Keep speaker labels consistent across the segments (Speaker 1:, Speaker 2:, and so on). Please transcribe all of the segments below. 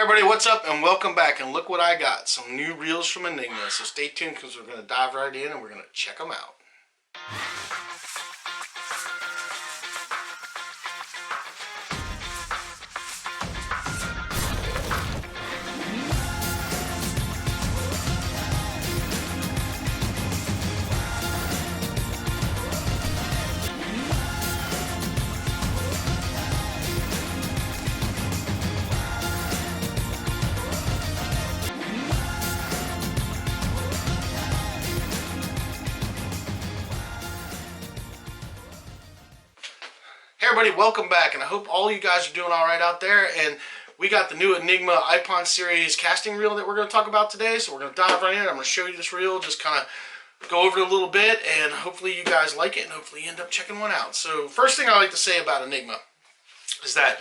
Speaker 1: Hey everybody, what's up and welcome back, and look what I got, some new reels from Enigma, so stay tuned because we're going to dive right in and we're going to check them out. Hey everybody, welcome back, and I hope all you guys are doing alright out there. And we got the new Enigma IPPON series casting reel that we're going to talk about today, so we're going to dive right in. I'm going to show you this reel, just kind of go over it a little bit, and hopefully you guys like it, and hopefully you end up checking one out. So first thing I like to say about Enigma is that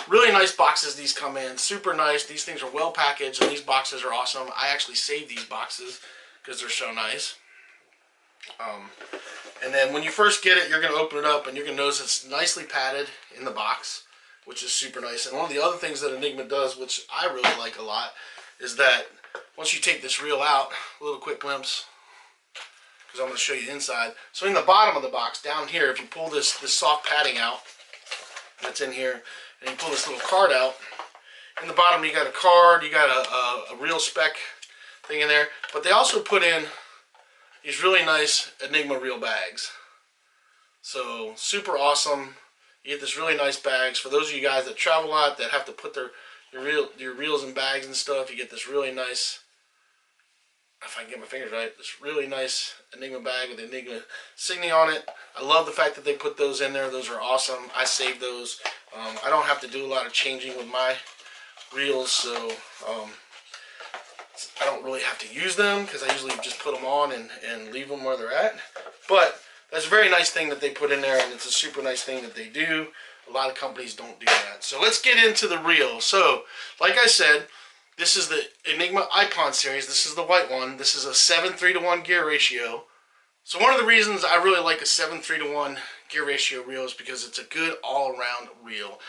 Speaker 1: really nice boxes these come in, super nice. These things are well packaged, and these boxes are awesome. I actually save these boxes because they're so nice. And then when you first get it, you're going to open it up and you're going to notice it's nicely padded in the box, which is super nice. And one of the other things that Enigma does, which I really like a lot, is that once you take this reel out, a little quick glimpse, because I'm going to show you inside. So in the bottom of the box, down here, if you pull this soft padding out that's in here, and you pull this little card out, in the bottom you got a card, you got a reel spec thing in there, but they also put in these really nice Enigma reel bags. So super awesome. You get this really nice bags. For those of you guys that travel a lot, that have to put your reels in bags and stuff, you get this really nice, if I can get my fingers right, this really nice Enigma bag with the Enigma insignia on it. I love the fact that they put those in there. Those are awesome. I save those. I don't have to do a lot of changing with my reels, so I don't really have to use them because I usually just put them on and leave them where they're at. But that's a very nice thing that they put in there, and it's a super nice thing that they do. A lot of companies don't do that. So let's get into the reel. So, like I said, this is the Enigma IPPON series. This is the white one. This is a 7:3:1 gear ratio. So one of the reasons I really like a 7:3:1 gear ratio reel is because it's a good all-around reel.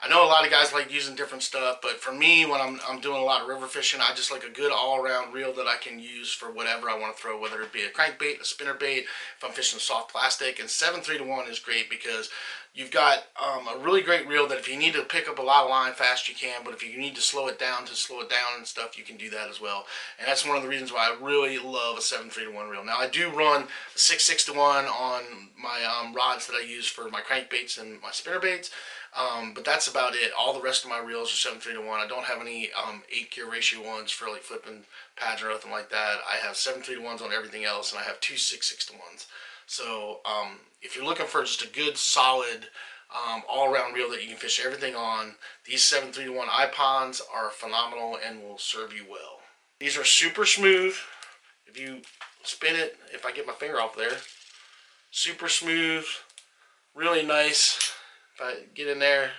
Speaker 1: I know a lot of guys like using different stuff, but for me, when I'm doing a lot of river fishing, I just like a good all-around reel that I can use for whatever I want to throw, whether it be a crankbait, a spinnerbait, if I'm fishing soft plastic. And 7:3:1 is great because you've got a really great reel that if you need to pick up a lot of line fast, you can, but if you need to slow it down and stuff, you can do that as well. And that's one of the reasons why I really love a 7:3:1 reel. Now, I do run a 6:6:1 on my rods that I use for my crankbaits and my spinnerbaits. But that's about it. All the rest of my reels are 7:3:1. I don't have any 8 gear ratio ones for like flipping pads or nothing like that. I have 7:3:1s on everything else, and I have 2 6:6:1s. So if you're looking for just a good solid all-around reel that you can fish everything on, these 7:3:1 IPPONs are phenomenal and will serve you well. These are super smooth. If you spin it, if I get my finger off there, super smooth, really nice. If I get in there,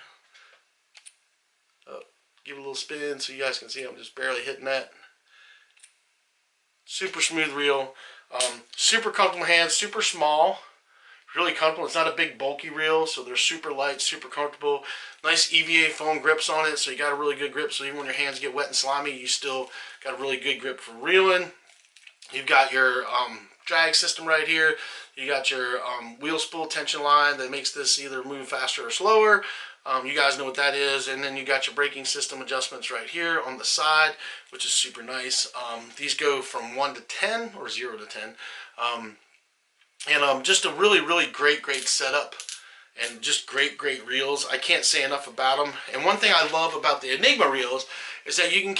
Speaker 1: give it a little spin so you guys can see I'm just barely hitting that. Super smooth reel. Super comfortable hands, super small, really comfortable. It's not a big bulky reel, so they're super light, super comfortable. Nice EVA foam grips on it, so you got a really good grip, so even when your hands get wet and slimy, you still got a really good grip for reeling. You've got your drag system right here. You got your wheel spool tension line that makes this either move faster or slower. You guys know what that is. And then you got your braking system adjustments right here on the side, which is super nice. These go from 1 to 10 or 0 to 10. Just a really great setup, and just great reels. I can't say enough about them. And one thing I love about the Enigma reels is that you can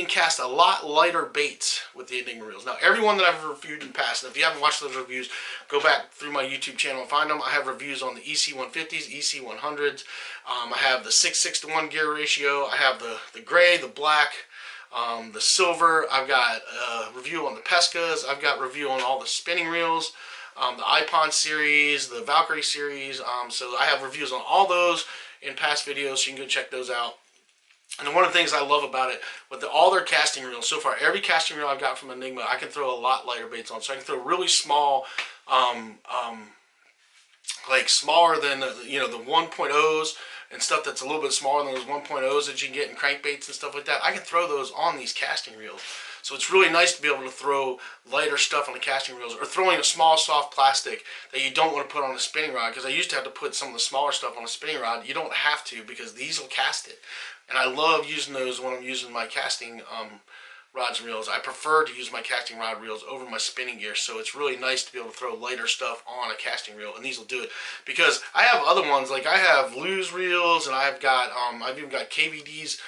Speaker 1: cast a lot lighter baits with the Enigma reels. Now, every one that I've reviewed in the past, and if you haven't watched those reviews, go back through my YouTube channel and find them. I have reviews on the EC150s, EC100s. I have the 6:6:1 gear ratio. I have the gray, the black, the silver. I've got a review on the Pescas. I've got review on all the spinning reels, the IPPON series, the Valkyrie series. So I have reviews on all those in past videos, so you can go check those out. And one of the things I love about it, with all their casting reels, so far, every casting reel I've got from Enigma, I can throw a lot lighter baits on. So I can throw really small, like smaller than the 1.0s and stuff that's a little bit smaller than those 1.0s that you can get in crankbaits and stuff like that, I can throw those on these casting reels. So it's really nice to be able to throw lighter stuff on the casting reels, or throwing a small soft plastic that you don't want to put on a spinning rod, because I used to have to put some of the smaller stuff on a spinning rod. You don't have to, because these will cast it. And I love using those when I'm using my casting rods and reels. I prefer to use my casting rod reels over my spinning gear, so it's really nice to be able to throw lighter stuff on a casting reel, and these will do it. Because I have other ones, like I have Lew's reels, and I've even got KVD's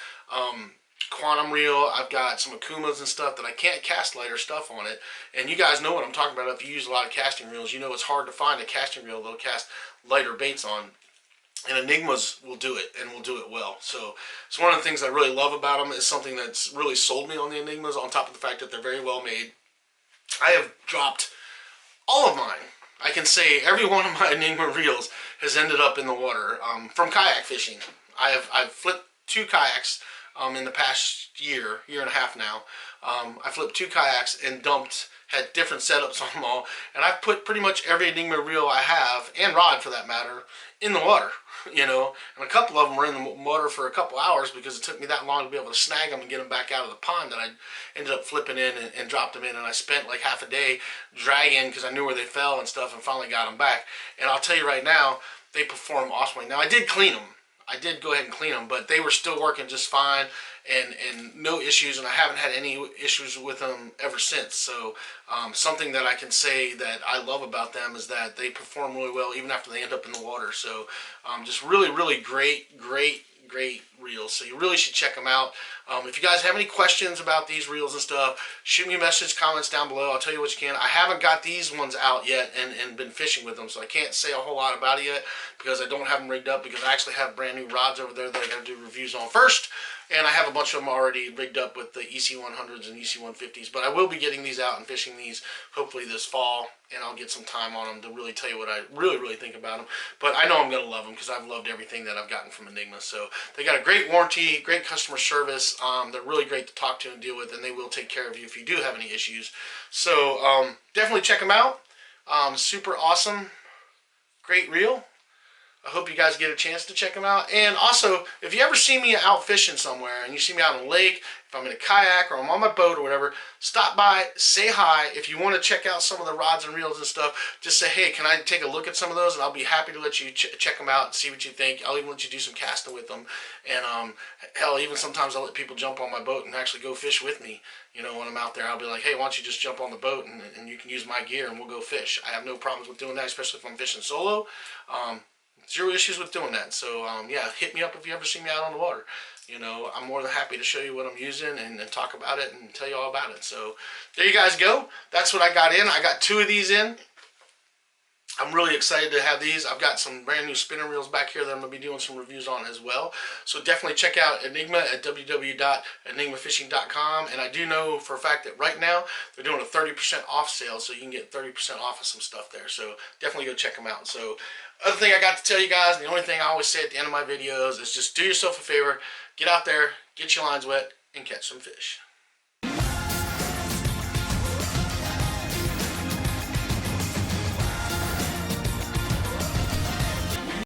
Speaker 1: quantum reel. I've got some Akumas and stuff that I can't cast lighter stuff on it, and you guys know what I'm talking about. If you use a lot of casting reels, you know it's hard to find a casting reel that'll cast lighter baits on. And Enigmas will do it, and will do it well. So it's one of the things I really love about them. Is something that's really sold me on the Enigmas, on top of the fact that they're very well made. I have dropped all of mine. I can say every one of my Enigma reels has ended up in the water from kayak fishing. I've flipped 2 kayaks in the past year and a half now. I flipped 2 kayaks and had different setups on them all, and I've put pretty much every Enigma reel I have, and rod for that matter, in the water, you know. And a couple of them were in the water for a couple hours because it took me that long to be able to snag them and get them back out of the pond that I ended up flipping in and dropped them in. And I spent like half a day dragging because I knew where they fell and stuff, and finally got them back. And I'll tell you right now, they perform awesomely. Now I did clean them. I did go ahead and clean them, but they were still working just fine, and no issues, and I haven't had any issues with them ever since. So something that I can say that I love about them is that they perform really well even after they end up in the water. So just really great reels. So you really should check them out. If you guys have any questions about these reels and stuff, shoot me a message, comments down below. I'll tell you what you can. I haven't got these ones out yet and been fishing with them, so I can't say a whole lot about it yet because I don't have them rigged up, because I actually have brand new rods over there that I got to do reviews on first. And I have a bunch of them already rigged up with the EC100s and EC150s. But I will be getting these out and fishing these hopefully this fall. And I'll get some time on them to really tell you what I really think about them. But I know I'm going to love them because I've loved everything that I've gotten from Enigma. So they got a great warranty, great customer service. They're really great to talk to and deal with. And they will take care of you if you do have any issues. So definitely check them out. Super awesome. Great reel. I hope you guys get a chance to check them out. And also, if you ever see me out fishing somewhere and you see me out on a lake, if I'm in a kayak or I'm on my boat or whatever, stop by, say hi. If you want to check out some of the rods and reels and stuff, just say, hey, can I take a look at some of those? And I'll be happy to let you check them out and see what you think. I'll even let you do some casting with them. And hell, even sometimes I'll let people jump on my boat and actually go fish with me. You know, when I'm out there, I'll be like, hey, why don't you just jump on the boat and you can use my gear and we'll go fish. I have no problems with doing that, especially if I'm fishing solo. Zero issues with doing that. So yeah, hit me up if you ever see me out on the water. You know, I'm more than happy to show you what I'm using and talk about it and tell you all about it. So there you guys go. That's what I got in. I got 2 of these in. I'm really excited to have these. I've got some brand new spinner reels back here that I'm going to be doing some reviews on as well. So definitely check out Enigma at www.enigmafishing.com. And I do know for a fact that right now they're doing a 30% off sale, so you can get 30% off of some stuff there. So definitely go check them out. So other thing I got to tell you guys, and the only thing I always say at the end of my videos, is just do yourself a favor, get out there, get your lines wet, and catch some fish.